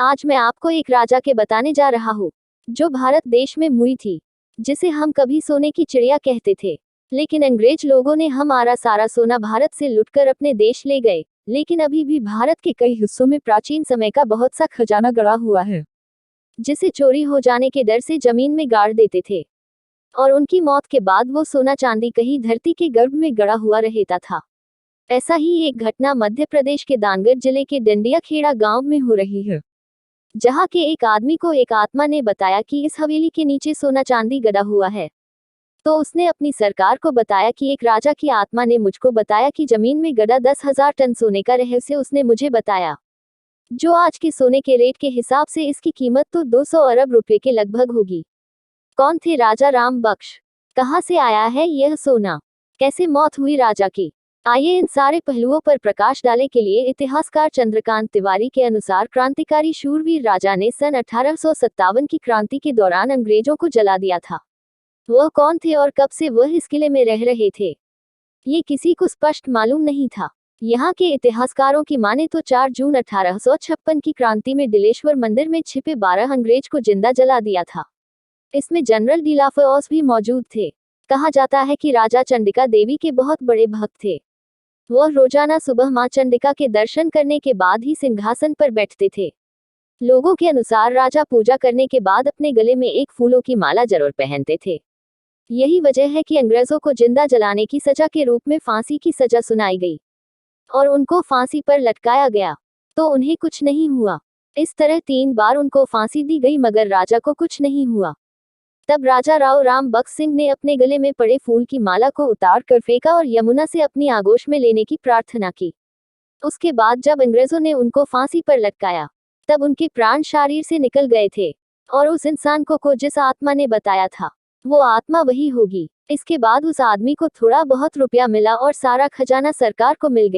आज मैं आपको एक राजा के बताने जा रहा हूँ जो भारत देश में मुई थी, जिसे हम कभी सोने की चिड़िया कहते थे। लेकिन अंग्रेज लोगों ने हमारा सारा सोना भारत से लुटकर अपने देश ले गए। लेकिन अभी भी भारत के कई हिस्सों में प्राचीन समय का बहुत सा खजाना गड़ा हुआ है, जिसे चोरी हो जाने के डर से जमीन में गाड़ देते थे, और उनकी मौत के बाद वो सोना चांदी कहीं धरती के गर्भ में गड़ा हुआ रहता था। ऐसा ही एक घटना मध्य प्रदेश के दानगढ़ जिले के डंडिया खेड़ा गांव में हो रही है, जहां के एक आदमी को एक आत्मा ने बताया कि इस हवेली के नीचे सोना चांदी गड़ा हुआ है। तो उसने अपनी सरकार को बताया कि एक राजा की आत्मा ने मुझको बताया कि जमीन में गड़ा 10,000 टन सोने का रहस्य उसने मुझे बताया, जो आज के सोने के रेट के हिसाब से इसकी कीमत तो 200 अरब रुपए के लगभग होगी। कौन थे राजा राम बख्श? कहां से आया है यह सोना? कैसे मौत हुई राजा की? आइए इन सारे पहलुओं पर प्रकाश डालने के लिए इतिहासकार चंद्रकांत तिवारी के अनुसार क्रांतिकारी शूरवीर राजा ने सन 1857 की क्रांति के दौरान अंग्रेजों को जला दिया था। वह कौन थे और कब से वह इस किले में रह रहे थे, ये किसी को स्पष्ट मालूम नहीं था। यहाँ के इतिहासकारों की माने तो 4 जून 1856 की क्रांति में दिलेश्वर मंदिर में छिपे 12 अंग्रेज को जिंदा जला दिया था। इसमें जनरल डिलाफोस भी मौजूद थे। कहा जाता है कि राजा चंडिका देवी के बहुत बड़े भक्त थे। वह रोजाना सुबह मां चंडिका के दर्शन करने के बाद ही सिंहासन पर बैठते थे। लोगों के अनुसार राजा पूजा करने के बाद अपने गले में एक फूलों की माला जरूर पहनते थे। यही वजह है कि अंग्रेजों को जिंदा जलाने की सजा के रूप में फांसी की सजा सुनाई गई और उनको फांसी पर लटकाया गया, तो उन्हें कुछ नहीं हुआ। इस तरह 3 बार उनको फांसी दी गई मगर राजा को कुछ नहीं हुआ। तब राजा राव राम बख्श सिंह ने अपने गले में पड़े फूल की माला को उतार कर फेंका और यमुना से अपनी आगोश में लेने की प्रार्थना की। उसके बाद जब अंग्रेजों ने उनको फांसी पर लटकाया, तब उनके प्राण शरीर से निकल गए थे, और उस इंसान को जिस आत्मा ने बताया था, वो आत्मा वही होगी। इसके बाद उस आदमी को थोड़ा बहुत रुपया मिला और सारा खजाना सरकार को मिल गया।